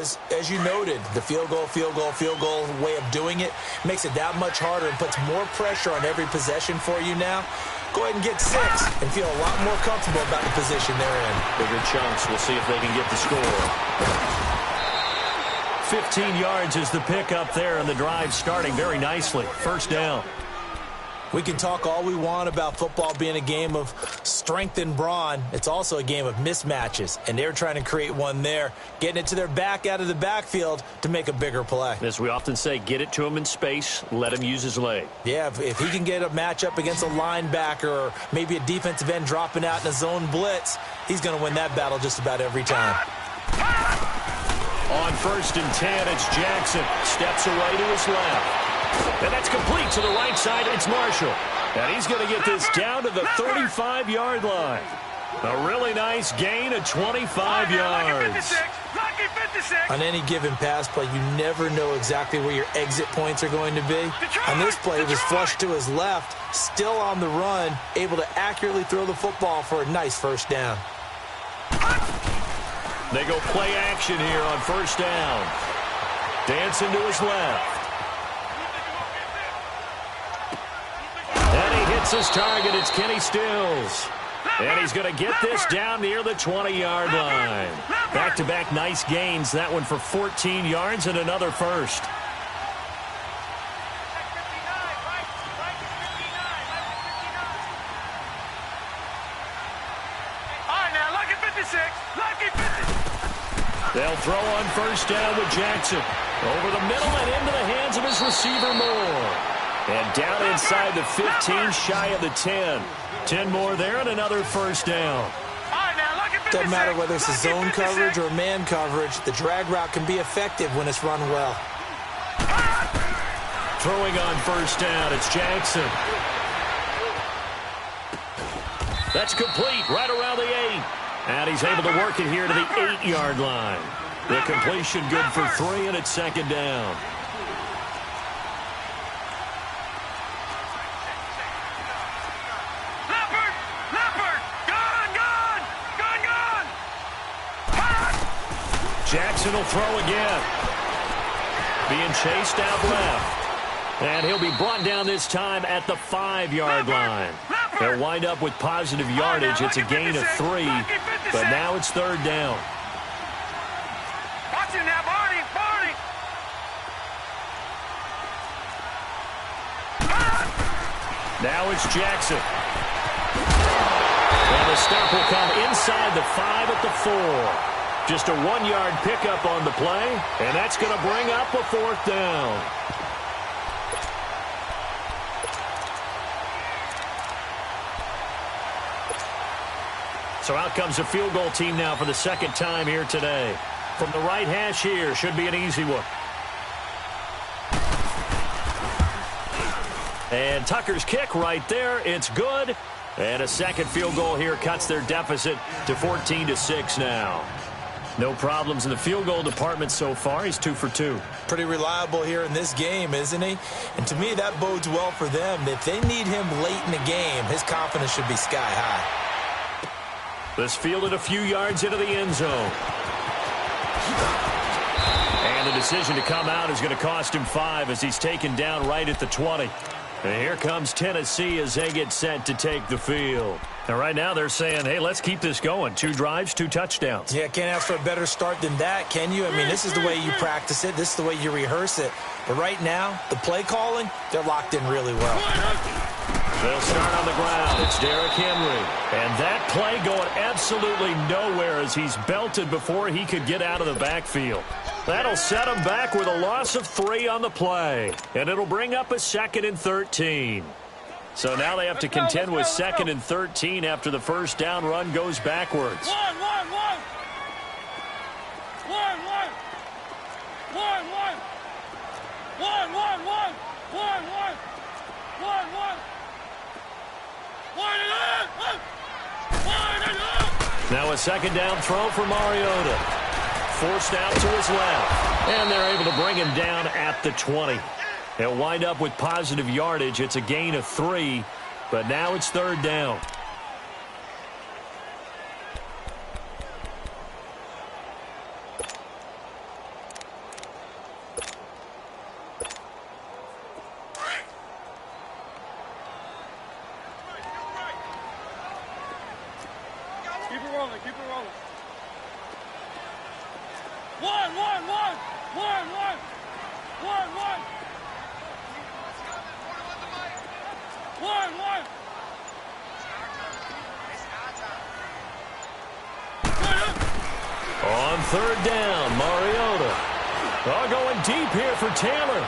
because, as you noted, the field goal way of doing it makes it that much harder and puts more pressure on every possession for you now. Go ahead and get 6 and feel a lot more comfortable about the position they're in. Bigger chunks. We'll see if they can get the score. 15 yards is the pickup there, and the drive starting very nicely. First down. We can talk all we want about football being a game of strength and brawn. It's also a game of mismatches, and they're trying to create one there, getting it to their back out of the backfield to make a bigger play. As we often say, get it to him in space, let him use his leg. Yeah, if he can get a matchup against a linebacker or maybe a defensive end dropping out in a zone blitz, he's going to win that battle just about every time. On 1st and 10, it's Jackson. Steps away to his left. And that's complete to the right side. It's Marshall. And he's going to get this down to the 35-yard line. A really nice gain of 25 yards. On any given pass play, you never know exactly where your exit points are going to be. On this play, it was flushed to his left, still on the run, able to accurately throw the football for a nice first down. They go play action here on 1st down. Dancing to his left. And he hits his target. It's Kenny Stills. And he's going to get this down near the 20-yard line. Back-to-back nice gains. That one for 14 yards and another first. They'll throw on 1st down with Jackson. Over the middle and into the hands of his receiver Moore. And down inside the 15, shy of the 10. 10 more there and another 1st down. Doesn't matter whether it's a zone coverage or man coverage, the drag route can be effective when it's run well. Throwing on 1st down, it's Jackson. That's complete right around the 8. And he's able to work it here to the 8-yard line. The completion good for 3, and it's 2nd down. Jackson will throw again. Being chased out left. And he'll be brought down this time at the 5-yard line. They'll wind up with positive yardage. It's a gain of 3, but now it's 3rd down. Watch it now, Barney. Now it's Jackson. And the stop will come inside the 5 at the 4. Just a 1-yard pickup on the play, and that's going to bring up a 4th down. So out comes a field goal team now for the 2nd time here today. From the right hash here, should be an easy one. And Tucker's kick right there. It's good. And a 2nd field goal here cuts their deficit to 14-6 now. No problems in the field goal department so far. He's 2 for 2. Pretty reliable here in this game, isn't he? And to me, that bodes well for them. If they need him late in the game, his confidence should be sky high. This fielded a few yards into the end zone. And the decision to come out is going to cost him 5 as he's taken down right at the 20. And here comes Tennessee as they get set to take the field. And right now they're saying, hey, let's keep this going. 2 drives, 2 touchdowns. Yeah, can't ask for a better start than that, can you? I mean, this is the way you practice it. This is the way you rehearse it. But right now, the play calling, they're locked in really well. They'll start on the ground. It's Derrick Henry. And that play going absolutely nowhere as he's belted before he could get out of the backfield. That'll set him back with a loss of 3 on the play. And it'll bring up a 2nd and 13. So now they have to contend with 2nd and 13 after the 1st down run goes backwards. Now a 2nd down throw for Mariota. Forced out to his left. And they're able to bring him down at the 20. They'll wind up with positive yardage. It's a gain of 3, but now it's 3rd down. On third down, Mariota. Going deep here for Taylor.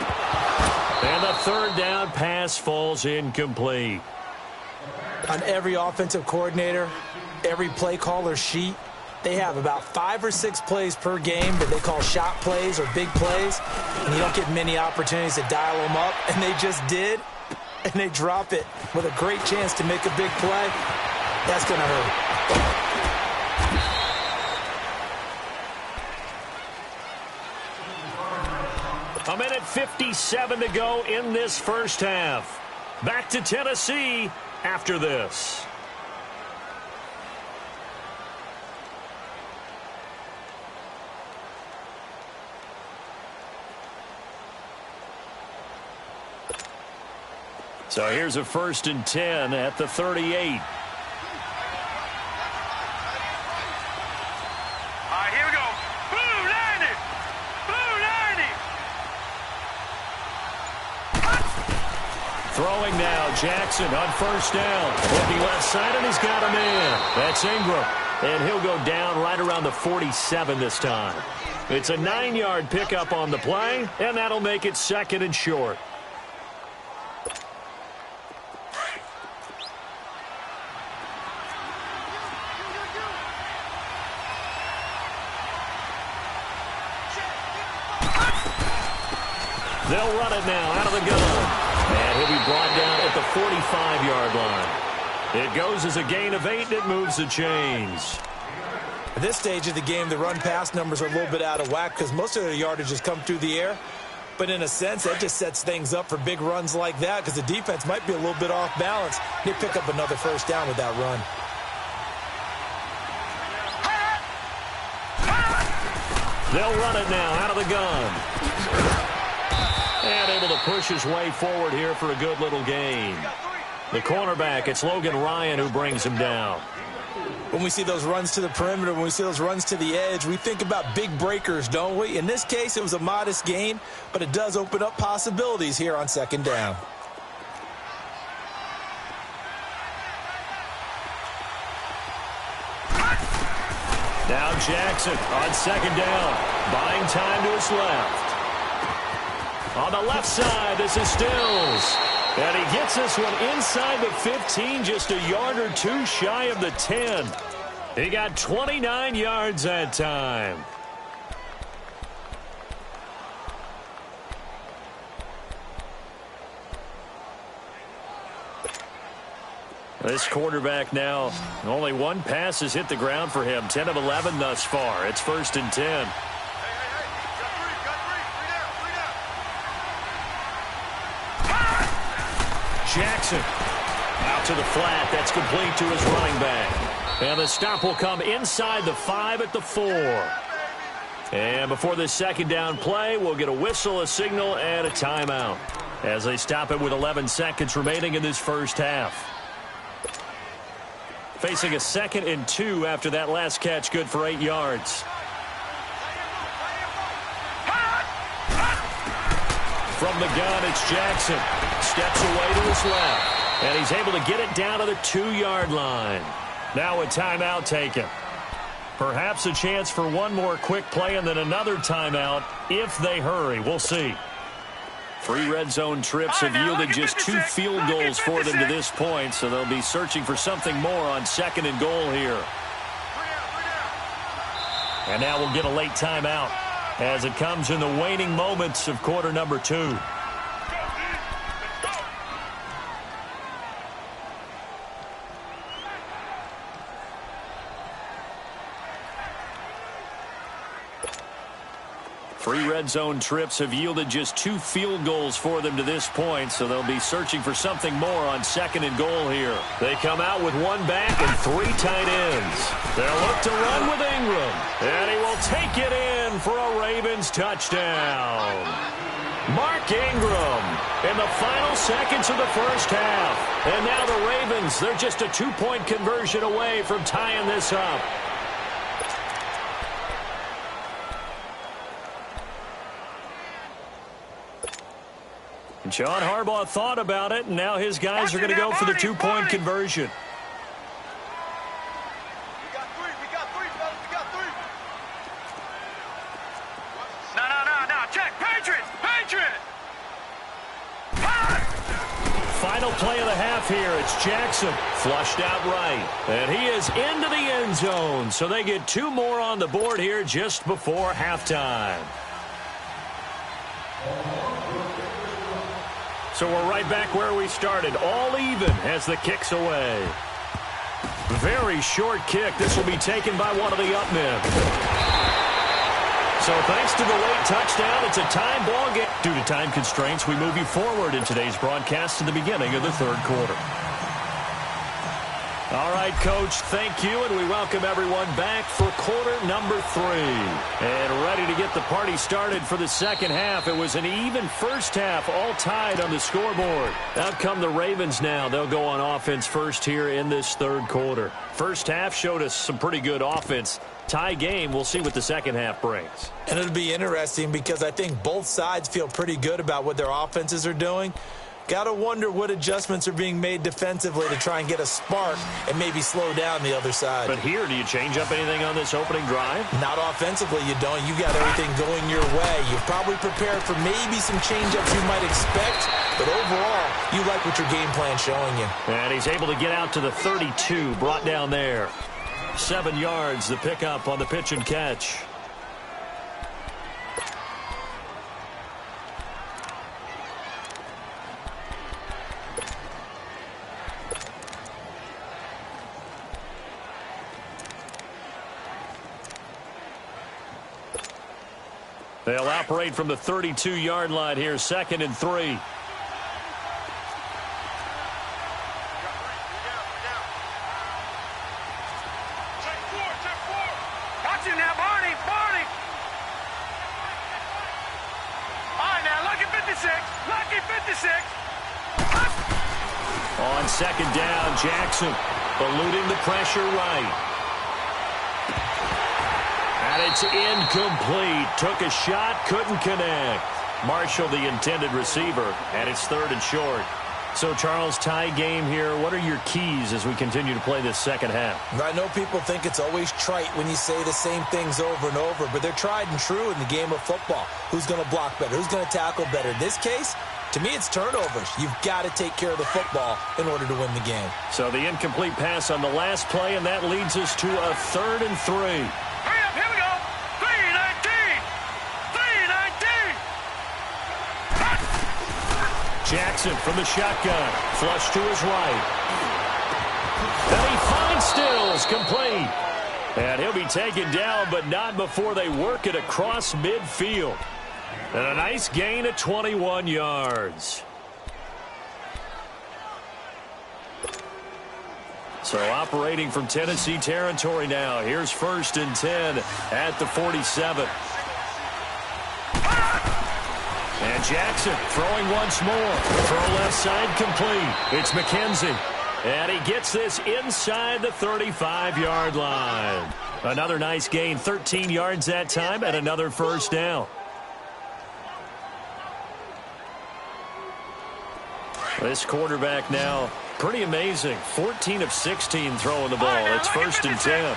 And the third down pass falls incomplete. On every offensive coordinator, every play caller sheet, they have about 5 or 6 plays per game that they call shot plays or big plays, and you don't get many opportunities to dial them up, and they just did, and they drop it with a great chance to make a big play. That's going to hurt. A minute 57 to go in this first half. Back to Tennessee after this. So here's a 1st and 10 at the 38. Throwing now, Jackson on 1st down. Looking left side, and he's got a man. That's Ingram. And he'll go down right around the 47 this time. It's a 9-yard pickup on the play, and that'll make it 2nd and short. They'll run it now out of the gun. And he'll be brought down at the 45-yard line. It goes as a gain of 8, and it moves the chains. At this stage of the game, the run-pass numbers are a little bit out of whack because most of their yardage has come through the air. But in a sense, that just sets things up for big runs like that because the defense might be a little bit off balance. They pick up another 1st down with that run. They'll run it now out of the gun. And able to push his way forward here for a good little gain. The cornerback, it's Logan Ryan who brings him down. When we see those runs to the perimeter, when we see those runs to the edge, we think about big breakers, don't we? In this case, it was a modest gain, but it does open up possibilities here on 2nd down. Now Jackson on 2nd down, buying time to his left. On the left side, this is Stills. And he gets this one inside the 15, just a yard or 2 shy of the 10. He got 29 yards that time. This quarterback now, only 1 pass has hit the ground for him. 10 of 11 thus far. It's 1st and 10. Jackson out to the flat. That's complete to his running back. And the stop will come inside the 5 at the 4. And before this 2nd down play, we'll get a whistle, a signal, and a timeout as they stop it with 11 seconds remaining in this first half. Facing a 2nd and 2 after that last catch, good for 8 yards. From the gun, it's Jackson. Steps away to his left. And he's able to get it down to the 2-yard line. Now a timeout taken. Perhaps a chance for one more quick play and then another timeout if they hurry. We'll see. 3 red zone trips have yielded just 2 field goals for them to this point, so they'll be searching for something more on 2nd and goal here. And now we'll get a late timeout as it comes in the waning moments of quarter number 2. Three red zone trips have yielded just 2 field goals for them to this point, so they'll be searching for something more on 2nd and goal here. They come out with 1 back and 3 tight ends. They'll look to run with Ingram, and he will take it in for a Ravens touchdown. Mark Ingram in the final seconds of the first half. And now the Ravens, they're just a 2-point conversion away from tying this up. John Harbaugh thought about it, and now his guys are going to go for the two-point conversion. We got three, fellas. We got three. No. Check. Patriot. Final play of the half here. It's Jackson. Flushed out right. And he is into the end zone. So they get two more on the board here just before halftime. So we're right back where we started. All even as the kick's away. Very short kick. This will be taken by one of the up men. So thanks to the late touchdown, it's a time ball game. Due to time constraints, we move you forward in today's broadcast to the beginning of the third quarter. All right, Coach, thank you, and we welcome everyone back for quarter number 3. And ready to get the party started for the second half. It was an even first half, all tied on the scoreboard. Out come the Ravens now. They'll go on offense first here in this third quarter. First half showed us some pretty good offense. Tie game, we'll see what the second half brings. And it'll be interesting because I think both sides feel pretty good about what their offenses are doing. Got to wonder what adjustments are being made defensively to try and get a spark and maybe slow down the other side. But here, do you change up anything on this opening drive? Not offensively, you don't. You got everything going your way. You've probably prepared for maybe some change-ups you might expect, but overall, you like what your game plan's showing you. And he's able to get out to the 32, brought down there. 7 yards, the pickup on the pitch and catch. They'll operate from the 32-yard line here, 2nd and 3. On second down, Jackson eluding the pressure right. And it's incomplete. Took a shot, couldn't connect. Marshall, the intended receiver, and it's 3rd and short. So, Charles, tie game here. What are your keys as we continue to play this second half? I know people think it's always trite when you say the same things over and over, but they're tried and true in the game of football. Who's going to block better? Who's going to tackle better? In this case, to me, it's turnovers. You've got to take care of the football in order to win the game. So the incomplete pass on the last play, and that leads us to a 3rd and 3. Hurry up, here we go. 3-19. Jackson from the shotgun. Flush to his right. And he finds Stills, complete. And he'll be taken down, but not before they work it across midfield. And a nice gain of 21 yards. So operating from Tennessee territory now. Here's 1st and 10 at the 47. And Jackson throwing once more. Throw left side complete. It's McKenzie. And he gets this inside the 35-yard line. Another nice gain, 13 yards that time, and another first down. This quarterback now, pretty amazing. 14 of 16 throwing the ball. It's 1st and 10.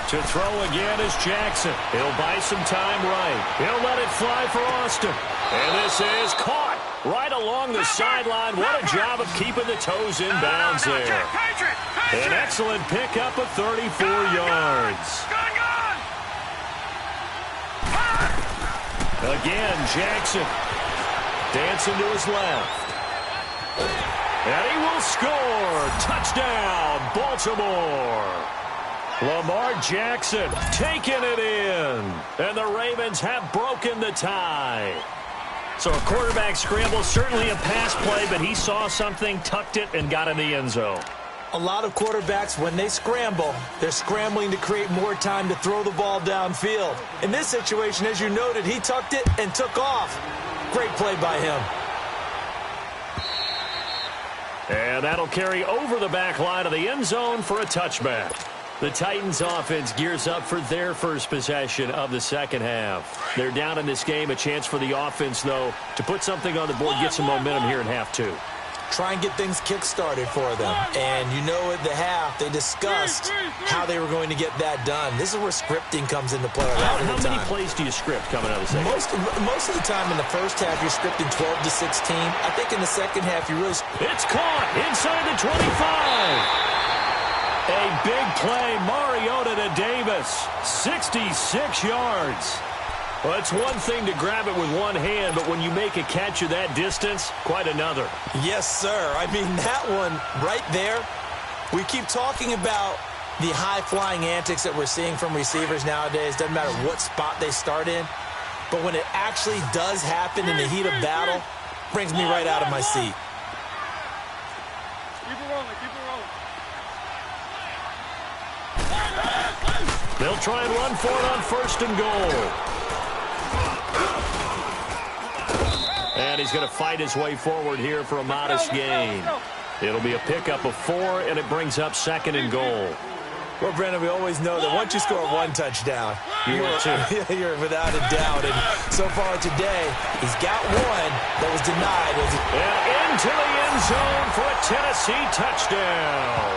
To throw again is Jackson. He'll buy some time right. He'll let it fly for Austin. And this is caught right along the sideline. What a job of keeping the toes in bounds there. An excellent pickup of 34 yards. Again, Jackson. Dancing to his left. And he will score. Touchdown, Baltimore. Lamar Jackson taking it in. And the Ravens have broken the tie. So a quarterback scramble, certainly a pass play, but he saw something, tucked it, and got in the end zone. A lot of quarterbacks, when they scramble, they're scrambling to create more time to throw the ball downfield. In this situation, as you noted, he tucked it and took off. Great play by him. And that'll carry over the back line of the end zone for a touchback. The Titans offense gears up for their first possession of the second half. They're down in this game. A chance for the offense, though, to put something on the board, get some momentum here in half two. Try and get things kick-started for them. And you know at the half, they discussed how they were going to get that done. This is where scripting comes into play. How many plays do you script coming out of the second? Most of the time in the first half, you're scripting 12 to 16. I think in the second half, you really... It's caught inside the 25. A big play, Mariota to Davis, 66 yards. Well, it's one thing to grab it with one hand, but when you make a catch of that distance, quite another. Yes, sir. I mean, that one right there, we keep talking about the high-flying antics that we're seeing from receivers nowadays. Doesn't matter what spot they start in. But when it actually does happen in the heat of battle, brings me right out of my seat. Keep it rolling, keep it rolling. They'll try and run for it on first and goal. And he's going to fight his way forward here for a modest gain. It'll be a pickup of 4, and it brings up second and goal. Well, Brandon, we always know that once you score one touchdown, you're without a doubt. And so far today, he's got one that was denied. And into the end zone for a Tennessee touchdown.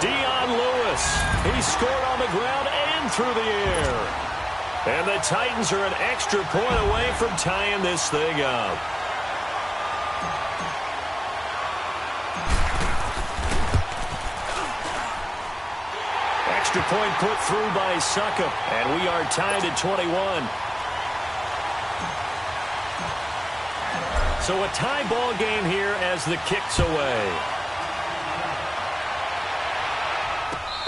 Dion Lewis, he scored on the ground and through the air. And the Titans are an extra point away from tying this thing up. Extra point put through by Succop, and we are tied at 21. So a tie ball game here as the kick's away.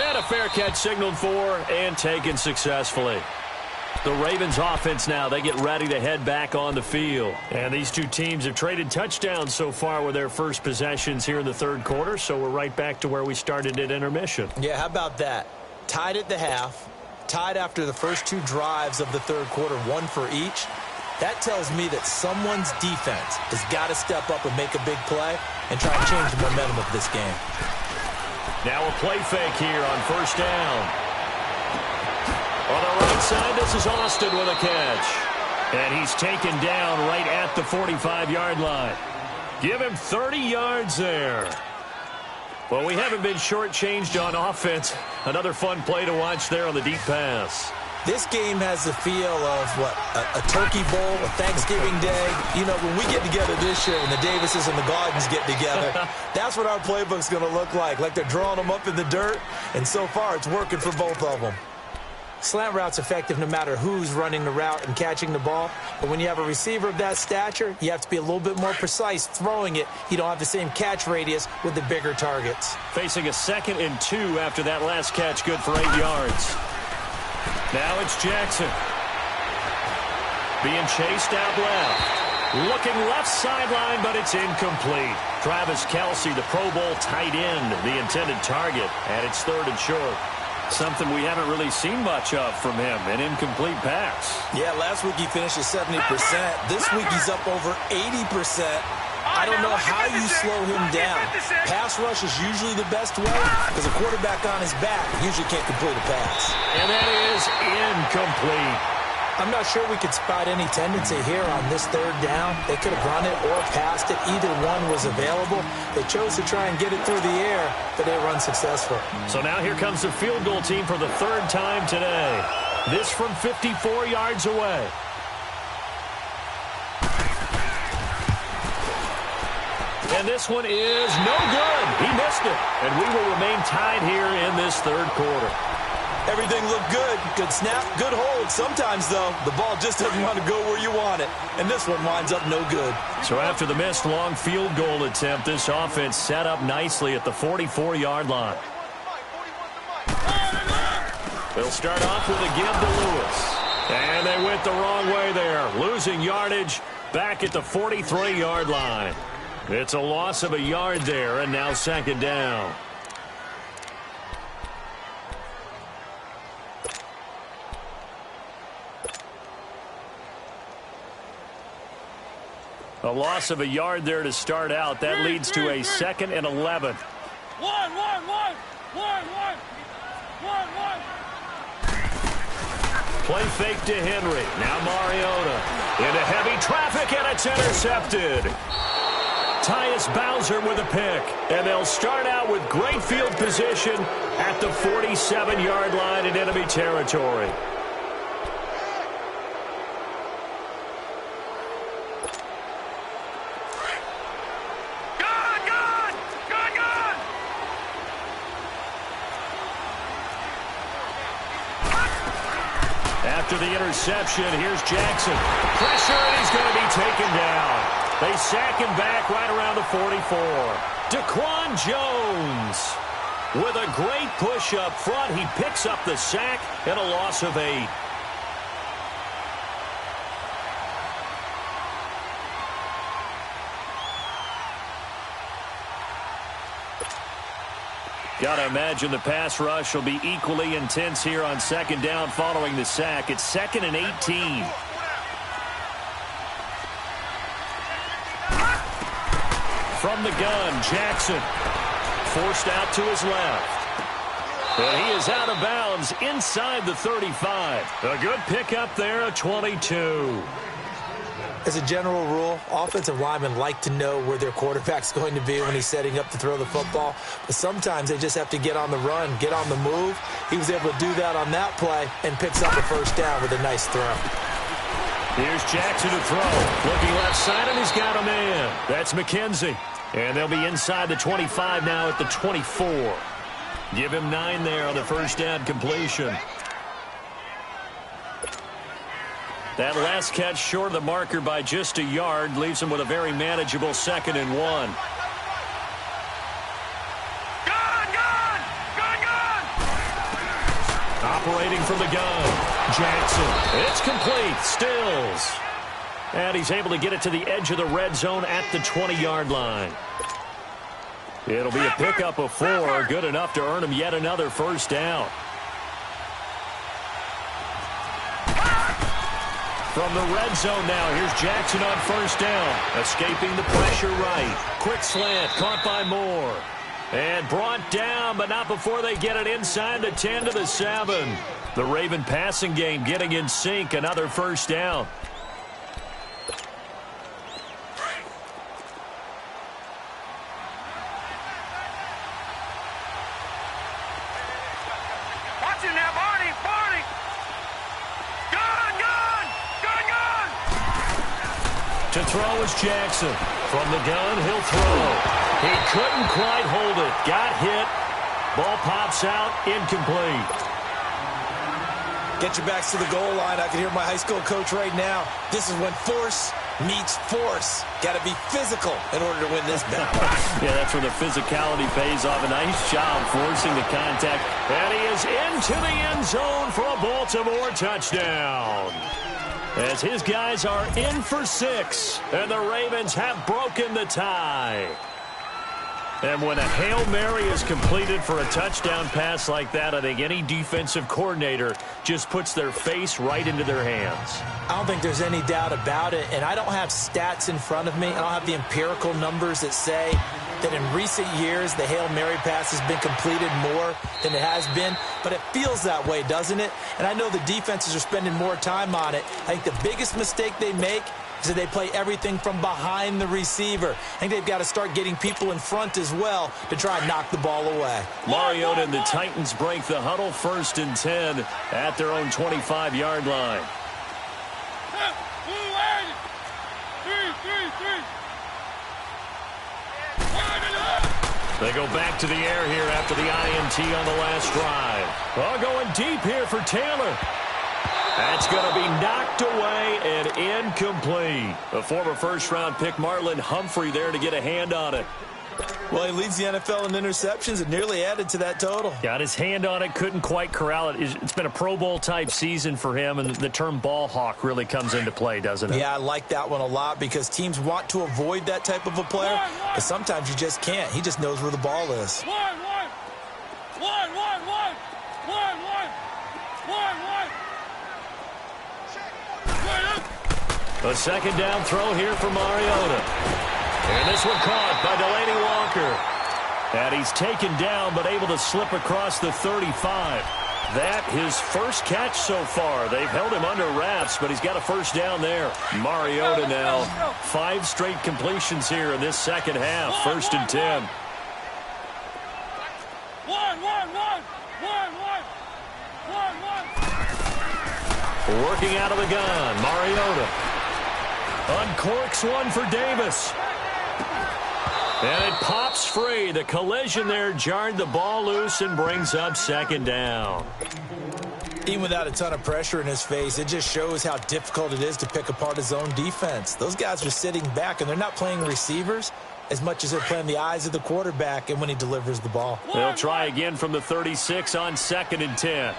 And a fair catch signaled for and taken successfully. The Ravens offense now, they get ready to head back on the field. And these two teams have traded touchdowns so far with their first possessions here in the third quarter, so we're right back to where we started at intermission. Yeah, how about that? Tied at the half, tied after the first two drives of the third quarter, one for each. That tells me that someone's defense has got to step up and make a big play and try and change the momentum of this game. Now a play fake here on first down. On the right side, this is Austin with a catch. And he's taken down right at the 45-yard line. Give him 30 yards there. Well, we haven't been shortchanged on offense. Another fun play to watch there on the deep pass. This game has the feel of, a turkey bowl, a Thanksgiving day. You know, when we get together this year, when the Davises and the Gardens get together, that's what our playbook's going to look like they're drawing them up in the dirt, and so far it's working for both of them. Slant route's effective no matter who's running the route and catching the ball, but when you have a receiver of that stature, you have to be a little bit more precise throwing it. You don't have the same catch radius with the bigger targets. Facing a 2nd and 2 after that last catch, good for 8 yards. Now it's Jackson. Being chased out left. Looking left sideline, but it's incomplete. Travis Kelce, the Pro Bowl tight end, the intended target, and it's 3rd and short. Something we haven't really seen much of from him, an incomplete pass. Yeah, last week he finished at 70%. This week he's up over 80%. I don't know how you slow him down. Pass rush is usually the best way because a quarterback on his back usually can't complete a pass. And that is incomplete. I'm not sure we could spot any tendency here on this 3rd down. They could have run it or passed it. Either one was available. They chose to try and get it through the air, but they were unsuccessful. So now here comes the field goal team for the 3rd time today. This from 54 yards away. And this one is no good. He missed it. And we will remain tied here in this 3rd quarter. Everything looked good. Good snap, good hold. Sometimes, though, the ball just doesn't want to go where you want it. And this one winds up no good. So after the missed long field goal attempt, this offense set up nicely at the 44-yard line. They'll start off with a give to Lewis. And they went the wrong way there, losing yardage back at the 43-yard line. It's a loss of a yard there, and now 2nd down. A loss of a yard there to start out. That leads to a 2nd and 11. One. Play fake to Henry. Now Mariota into heavy traffic, and it's intercepted. Tyus Bowser with a pick. And they'll start out with great field position at the 47-yard line in enemy territory. After the interception, here's Jackson. Pressure, and he's going to be taken down. They sack him back right around the 44. Daquan Jones with a great push up front. He picks up the sack and a loss of 8. Got to imagine the pass rush will be equally intense here on second down following the sack. It's 2nd and 18. From the gun, Jackson forced out to his left. And he is out of bounds inside the 35. A good pickup there, a 22. As a general rule, offensive linemen like to know where their quarterback's going to be when he's setting up to throw the football. But sometimes they just have to get on the run, get on the move. He was able to do that on that play and picks up a first down with a nice throw. Here's Jackson to throw. Looking left side, and he's got a man. That's McKenzie. And they'll be inside the 25 now at the 24. Give him 9 there on the first down completion. That last catch short of the marker by just a yard leaves him with a very manageable 2nd and 1. Operating from the gun, Jackson. It's complete. Stills. And he's able to get it to the edge of the red zone at the 20-yard line. It'll be a pickup of 4, good enough to earn him yet another first down. From the red zone now, here's Jackson on first down. Escaping the pressure right. Quick slant, caught by Moore. And brought down, but not before they get it inside the 10 to the 7. The Raven passing game getting in sync, another first down. To throw is Jackson. From the gun, he'll throw. He couldn't quite hold it. Got hit. Ball pops out. Incomplete. Get your backs to the goal line. I can hear my high school coach right now. This is when force meets force. Got to be physical in order to win this battle. Yeah, that's where the physicality pays off. A nice job forcing the contact. And he is into the end zone for a Baltimore touchdown. As his guys are in for 6, and the Ravens have broken the tie. And when a Hail Mary is completed for a touchdown pass like that, I think any defensive coordinator just puts their face right into their hands. I don't think there's any doubt about it, and I don't have stats in front of me. I don't have the empirical numbers that say that in recent years the Hail Mary pass has been completed more than it has been, but it feels that way, doesn't it? And I know the defenses are spending more time on it. I think the biggest mistake they make is that they play everything from behind the receiver. I think they've got to start getting people in front as well to try and knock the ball away. Mariota and the Titans break the huddle, 1st and 10 at their own 25-yard line. They go back to the air here after the INT on the last drive. Oh, going deep here for Taylor. That's going to be knocked away and incomplete. A former first-round pick, Marlon Humphrey, there to get a hand on it. Well, he leads the NFL in interceptions and nearly added to that total. Got his hand on it, couldn't quite corral it. It's been a Pro Bowl-type season for him, and the term ball hawk really comes into play, doesn't it? Yeah, I like that one a lot because teams want to avoid that type of a player, but sometimes you just can't. He just knows where the ball is. A second down throw here for Mariota. And this one caught by Delaney Walker. And he's taken down but able to slip across the 35. That his first catch so far. They've held him under wraps, but he's got a first down there. Mariota now 5 straight completions here in this second half. First and 10. Working out of the gun, Mariota uncorks one for Davis. And it pops free. The collision there jarred the ball loose and brings up second down. Even without a ton of pressure in his face, it just shows how difficult it is to pick apart his own defense. Those guys are sitting back, and they're not playing receivers as much as they're playing the eyes of the quarterback and when he delivers the ball. They'll try again from the 36 on second and 10.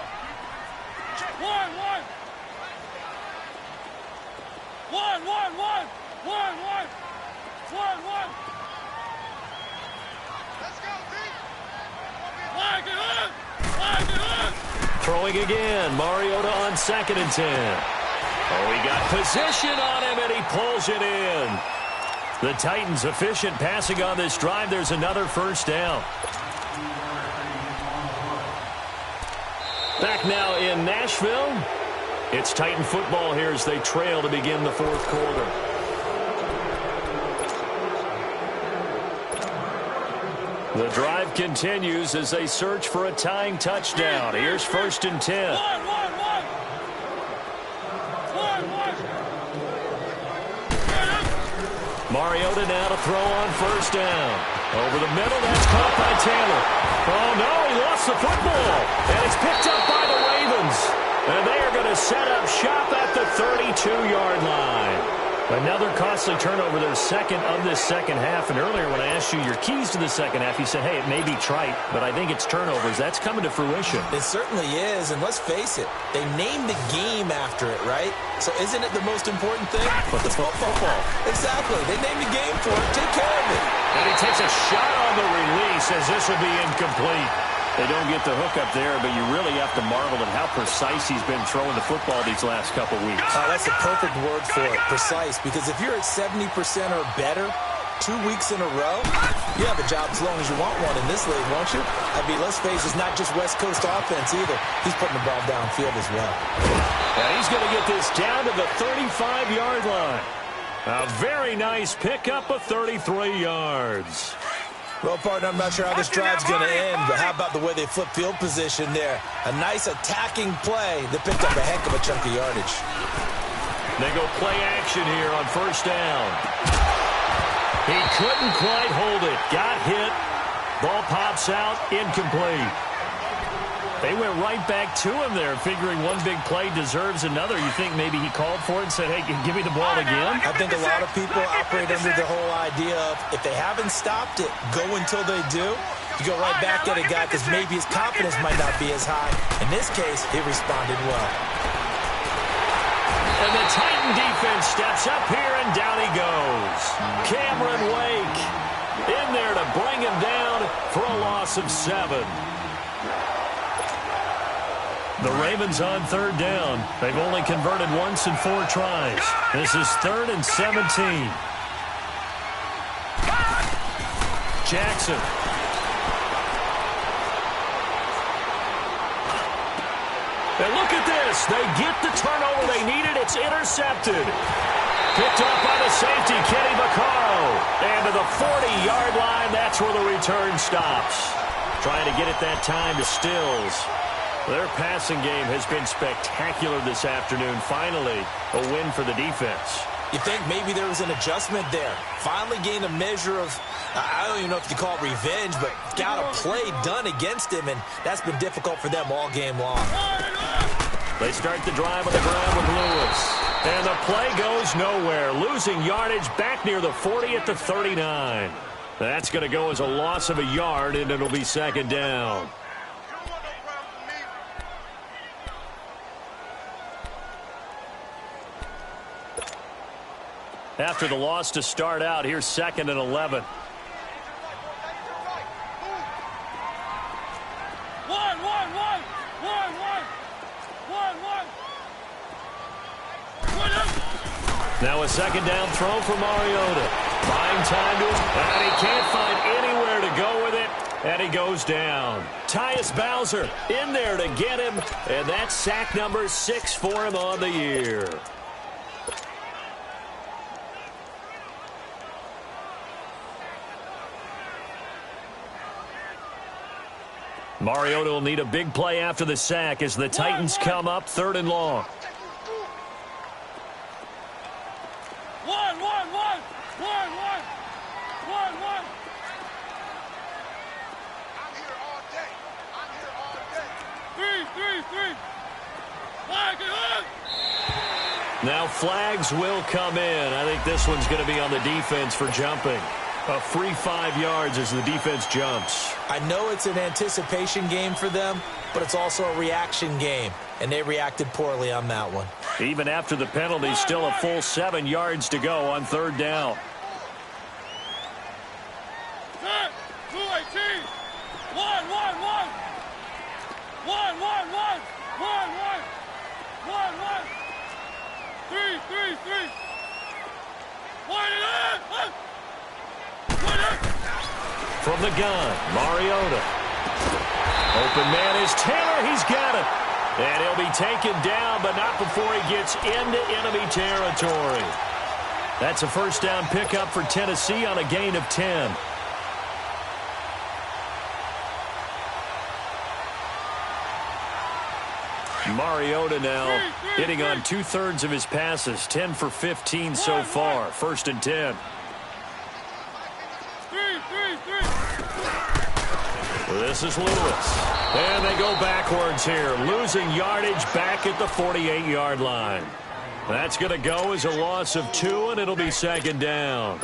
Throwing again, Mariota on second and 10. Oh, he got position on him, and he pulls it in. The Titans efficient passing on this drive. There's another first down. Back now in Nashville. It's Titan football here as they trail to begin the fourth quarter. The drive continues as they search for a tying touchdown. Here's first and 10. Mariota now to throw on first down. Over the middle, that's caught by Taylor. Oh, no, he lost the football. And it's picked up by the Ravens. And they are going to set up shop at the 32-yard line. Another costly turnover, their second of this second half. And earlier when I asked you your keys to the second half, you said, hey, it may be trite, but I think it's turnovers. That's coming to fruition. It certainly is, and let's face it, they named the game after it, right? So isn't it the most important thing? But the football. Exactly. They named the game for it. Take care of it. And he takes a shot on the release as this will be incomplete. They don't get the hook up there, but you really have to marvel at how precise he's been throwing the football these last couple weeks. That's the perfect word for it, precise, because if you're at 70% or better 2 weeks in a row, you have a job as long as you want one in this league, won't you? I mean, let's face it, it's not just West Coast offense either. He's putting the ball downfield as well. And he's going to get this down to the 35-yard line. A very nice pickup of 33 yards. Well, partner, I'm not sure how this drive's going to end, but how about the way they flip field position there? A nice attacking play that picked up a heck of a chunk of yardage. They go play action here on first down. He couldn't quite hold it. Got hit. Ball pops out. Incomplete. They went right back to him there, figuring one big play deserves another. You think maybe he called for it and said, hey, give me the ball again? I think a lot of people operate under the whole idea of if they haven't stopped it, go until they do. You go right back at a guy because maybe his confidence might not be as high. In this case, he responded well. And the Titan defense steps up here, and down he goes. Cameron Wake in there to bring him down for a loss of 7. The Ravens on third down. They've only converted once in 4 tries. This is 3rd and 17. Jackson. And look at this. They get the turnover they needed. It's intercepted. Picked up by the safety, Kenny Vaccaro. And to the 40-yard line, that's where the return stops. Trying to get it that time to Stills. Their passing game has been spectacular this afternoon. Finally, a win for the defense. You think maybe there was an adjustment there. Finally gained a measure of, I don't even know if you call it revenge, but got a play done against him, and that's been difficult for them all game long. They start the drive on the ground with Lewis. And the play goes nowhere. Losing yardage back near the 40 at the 39. That's going to go as a loss of a yard, and it'll be second down. After the loss to start out, here's 2nd and 11. Now a second down throw for Mariota. Buying time to him, and he can't find anywhere to go with it. And he goes down. Tyus Bowser in there to get him, and that's sack number 6 for him on the year. Mariota will need a big play after the sack as the Titans come up 3rd and long. Now flags will come in. I think this one's going to be on the defense for jumping. A free 5 yards as the defense jumps. I know it's an anticipation game for them, but it's also a reaction game, and they reacted poorly on that one. Even after the penalty, still a full 7 yards to go on 3rd down. From the gun, Mariota. Open man is Taylor. He's got it. And he'll be taken down, but not before he gets into enemy territory. That's a 1st down pickup for Tennessee on a gain of 10. Mariota now hitting on 2/3 of his passes, 10 for 15 so far. 1st and 10. This is Lewis. And they go backwards here, losing yardage back at the 48-yard line. That's going to go as a loss of 2, and it'll be 2nd down.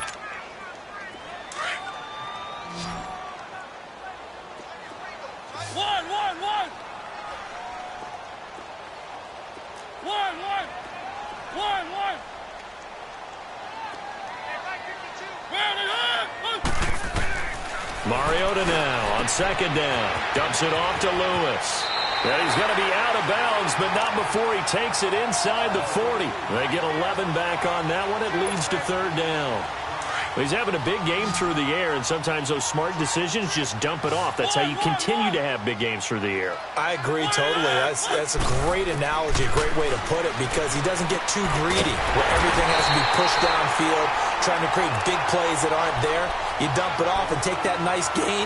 Mariota now on 2nd down. Dumps it off to Lewis. And he's going to be out of bounds, but not before he takes it inside the 40. They get 11 back on that one. It leads to 3rd down. He's having a big game through the air, and sometimes those smart decisions just dump it off. That's how you continue to have big games through the air. I agree totally. That's a great analogy, a great way to put it, because he doesn't get too greedy where everything has to be pushed downfield, trying to create big plays that aren't there. You dump it off and take that nice gain,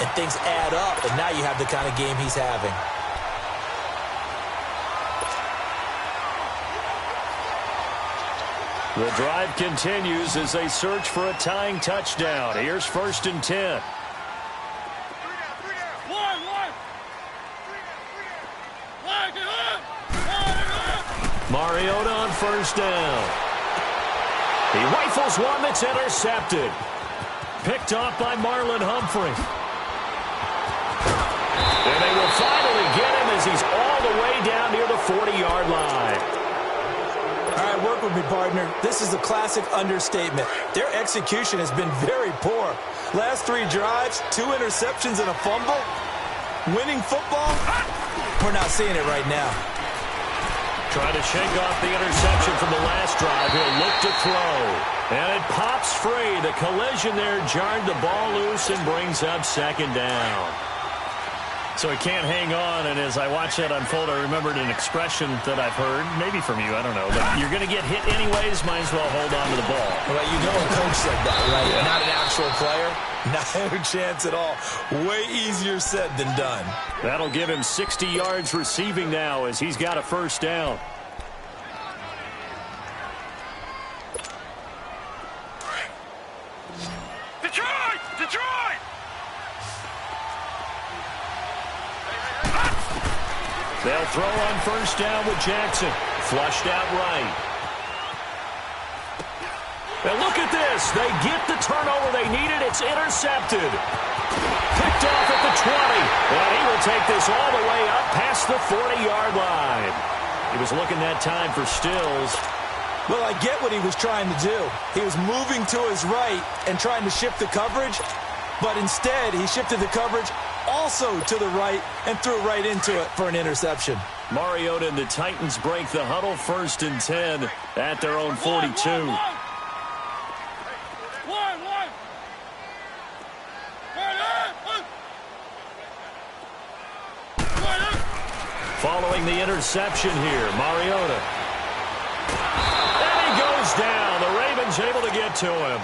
and things add up, and now you have the kind of game he's having. The drive continues as they search for a tying touchdown. Here's 1st and 10. Mariota on 1st down. He rifles one that's intercepted. Picked off by Marlon Humphrey. And they will finally get him as he's all the way down near the 40-yard line. All right, work with me, partner. This is a classic understatement. Their execution has been very poor. Last 3 drives, 2 interceptions and a fumble. Winning football? We're not seeing it right now. Trying to shake off the interception from the last drive. He'll look to throw. And it pops free. The collision there jarred the ball loose and brings up 2nd down. So he can't hang on, and as I watch that unfold, I remembered an expression that I've heard, maybe from you, I don't know, but you're going to get hit anyways, might as well hold on to the ball. Well, you know a coach said that, right? Yeah. Not an actual player. Not a chance at all. Way easier said than done. That'll give him 60 yards receiving now as he's got a 1st down. Detroit! They'll throw on 1st down with Jackson. Flushed out right. And look at this. They get the turnover they needed. It's intercepted. Picked off at the 20. And he will take this all the way up past the 40-yard line. He was looking that time for Stills. Well, I get what he was trying to do. He was moving to his right and trying to shift the coverage, but instead he shifted the coverage also to the right and threw right into it for an interception. Mariota and the Titans break the huddle, 1st and 10 at their own 42. following the interception here. Mariota. And he goes down. The Ravens able to get to him.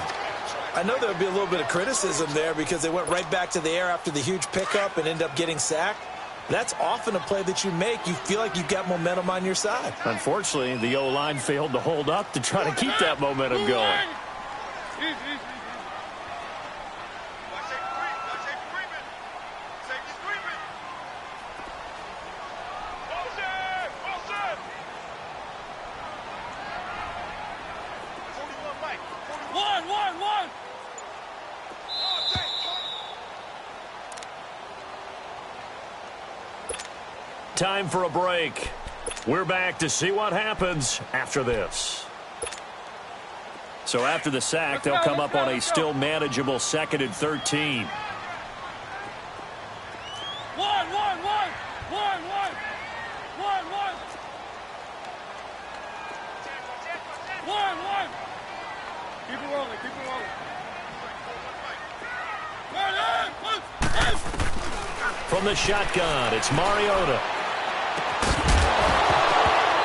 I know there would be a little bit of criticism there because they went right back to the air after the huge pickup and ended up getting sacked. That's often a play that you make. You feel like you've got momentum on your side. Unfortunately, the O-line failed to hold up to try to keep that momentum going. Time for a break. We're back to see what happens after this. So after the sack, they'll come up on a still manageable 2nd and 13. Keep it rolling, keep it rolling. From the shotgun, it's Mariota.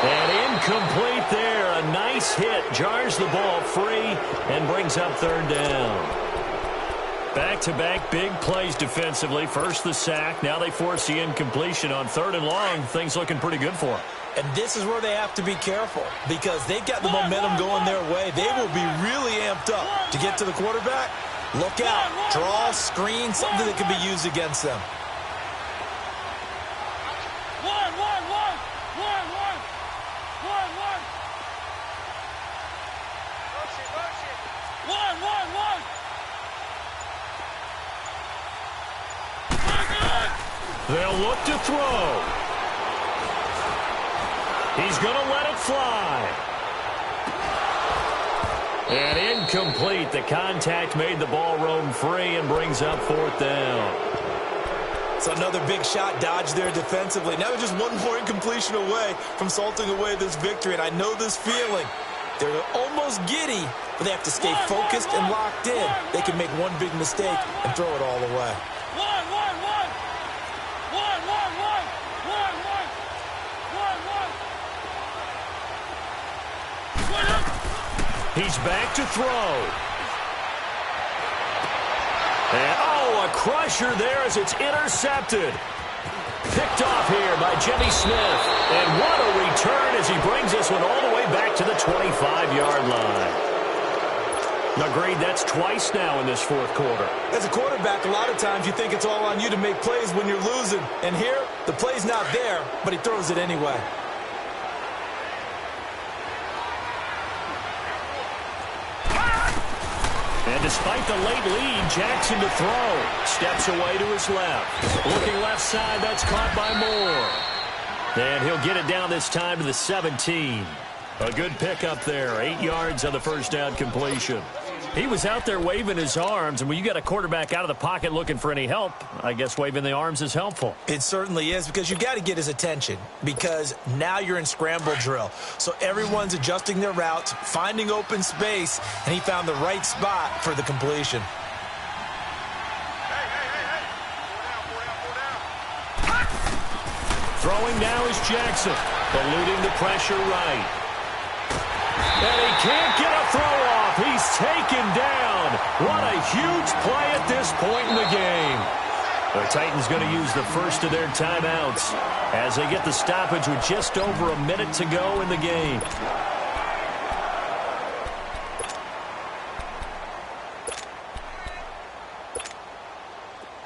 And incomplete there. A nice hit. Jars the ball free and brings up 3rd down. Back-to-back big plays defensively. First the sack. Now they force the incompletion on 3rd and long. Things looking pretty good for them. And this is where they have to be careful because they've got the momentum going their way. They will be really amped up to get to the quarterback. Look out. Draw, screen, something that can be used against them. They'll look to throw. He's going to let it fly. And incomplete. The contact made the ball roam free and brings up 4th down. So another big shot dodged there defensively. Now they're just one more incompletion away from salting away this victory. And I know this feeling. They're almost giddy, but they have to stay focused and locked in. They can make one big mistake and throw it all away. He's back to throw. And, oh, a crusher there as it's intercepted. Picked off here by Jimmy Smith. And what a return as he brings this one all the way back to the 25-yard line. Agreed, that's twice now in this 4th quarter. As a quarterback, a lot of times you think it's all on you to make plays when you're losing. And here, the play's not there, but he throws it anyway. And despite the late lead, Jackson to throw. Steps away to his left. Looking left side, that's caught by Moore. And he'll get it down this time to the 17. A good pickup there. 8 yards on the first down completion. He was out there waving his arms, and when you got a quarterback out of the pocket looking for any help, I guess waving the arms is helpful. It certainly is because you got to get his attention because now you're in scramble drill. So everyone's adjusting their routes, finding open space, and he found the right spot for the completion. Throwing now is Jackson, eluding the pressure right. And he can't get a throw off. He's taken down. What a huge play at this point in the game. The Titans going to use the first of their timeouts as they get the stoppage with just over a minute to go in the game.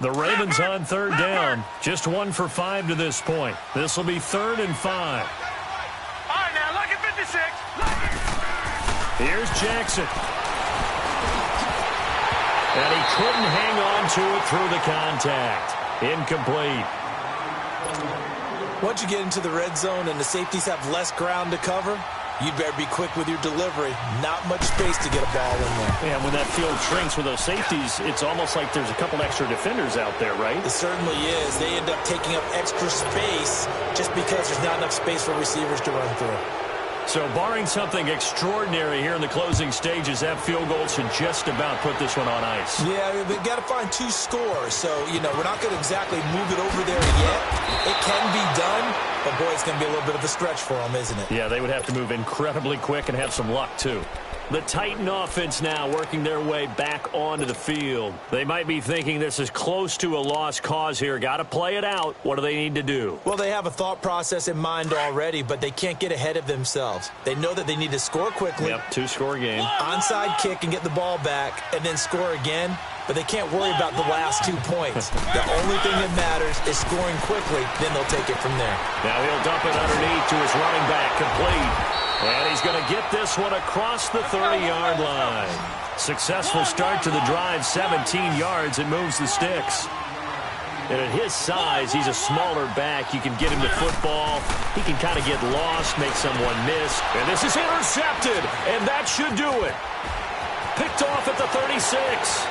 The Ravens on 3rd down. Just 1 for 5 to this point. This will be 3rd and 5. All right, now, look at 56. Here's Jackson. And he couldn't hang on to it through the contact. Incomplete. Once you get into the red zone and the safeties have less ground to cover, you'd better be quick with your delivery. Not much space to get a ball in there. Yeah, when that field shrinks with those safeties, it's almost like there's a couple extra defenders out there, right? It certainly is. They end up taking up extra space just because there's not enough space for receivers to run through. So barring something extraordinary here in the closing stages, that field goal should just about put this one on ice. Yeah, we've got to find 2 scores. So, we're not going to exactly move it over there yet. It can be done, But, boy, it's going to be a little bit of a stretch for them, isn't it? Yeah, they would have to move incredibly quick and have some luck, too. The Titan offense now working their way back onto the field. They might be thinking this is close to a lost cause here. Got to play it out. What do they need to do? Well, they have a thought process in mind already, but they can't get ahead of themselves. They know that they need to score quickly. Yep, two-score game. Onside kick and get the ball back and then score again. But they can't worry about the last 2 points. The only thing that matters is scoring quickly, then they'll take it from there. Now he'll dump it underneath to his running back, complete. And he's going to get this one across the 30-yard line. Successful start to the drive, 17 yards, and moves the sticks. And at his size, he's a smaller back. You can get him to football. He can kind of get lost, make someone miss. And this is intercepted, and that should do it. Picked off at the 36.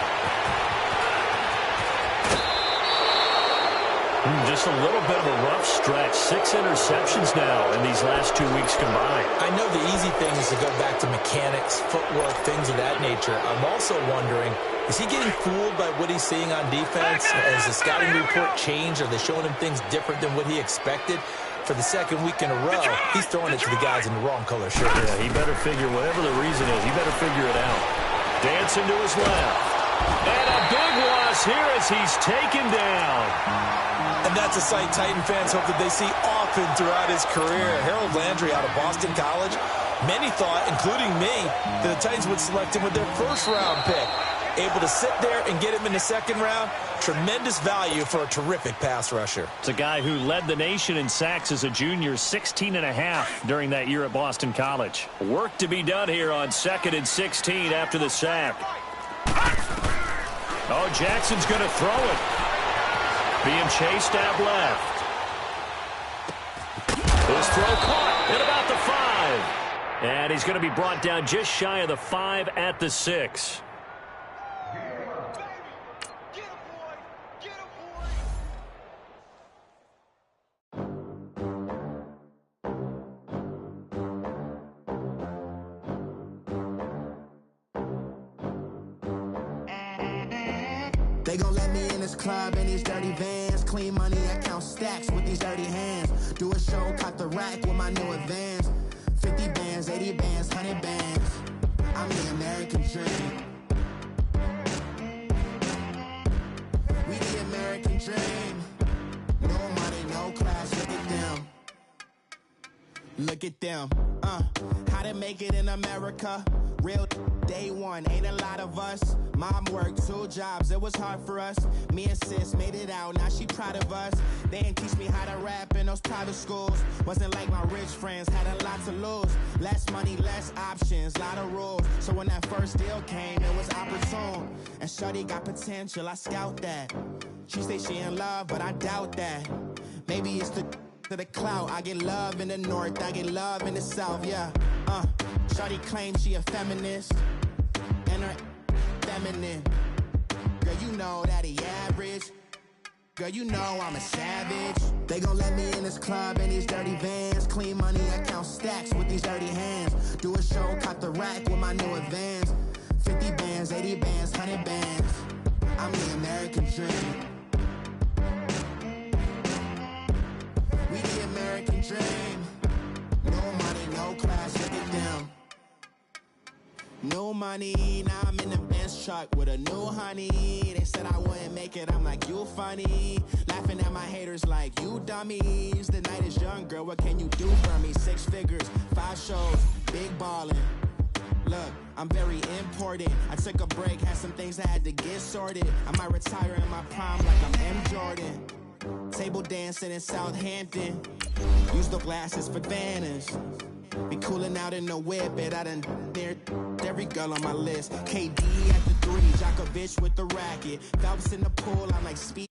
Just a little bit of a rough stretch. 6 interceptions now in these last 2 weeks combined. I know the easy thing is to go back to mechanics, footwork, things of that nature. I'm also wondering, is he getting fooled by what he's seeing on defense? Has the scouting report changed? Are they showing him things different than what he expected? For the second week in a row, he's throwing it to the guys in the wrong color shirts. Yeah, he better figure, whatever the reason is, he better figure it out. Dancing to his left. And a big loss here as he's taken down. And that's a sight Titan fans hope that they see often throughout his career. Harold Landry out of Boston College. Many thought, including me, that the Titans would select him with their first-round pick. Able to sit there and get him in the second round. Tremendous value for a terrific pass rusher. It's a guy who led the nation in sacks as a junior, 16.5 during that year at Boston College. Work to be done here on 2nd and 16 after the sack. Oh, Jackson's going to throw it. Being chased out left. His throw caught at about the 5. And he's going to be brought down just shy of the 5 at the 6. They gon' let me in this club in these dirty vans. Clean money, I count stacks with these dirty hands. Do a show, cut the rack with my new advance. 50 bands, 80 bands, 100 bands. I'm the American dream. We the American dream. No money, no class, look at them. Look at them, how to make it in America. Real day one, ain't a lot of us. Mom worked 2 jobs, it was hard for us. Me and sis made it out, now she proud of us. They didn't teach me how to rap in those private schools. Wasn't like my rich friends, had a lot to lose. Less money, less options, lot of rules. So when that first deal came, it was opportune. And shorty got potential, I scout that. She say she in love, but I doubt that. Maybe it's to the clout. I get love in the north, I get love in the south, yeah. Shorty claims she a feminist, and her feminine. Girl, you know that he average. Girl, you know I'm a savage. They gon' let me in this club in these dirty vans. Clean money, I count stacks with these dirty hands. Do a show, cut the rack with my new advance. 50 bands, 80 bands, 100 bands. I'm the American dream. We the American dream. No money, no class, look at them. No money, now I'm in the Benz truck with a new honey. They said I wouldn't make it, I'm like, you funny. Laughing at my haters like, you dummies. The night is young, girl, what can you do for me? 6 figures, 5 shows, big ballin'. Look, I'm very important. I took a break, had some things I had to get sorted. I might retire in my prime like I'm M. Jordan. Table dancing in Southampton. Use the glasses for banners. Be cooling out in the whip, but I done near every girl on my list. KD at the 3, Djokovic with the racket. Phelps in the pool, I'm like speed.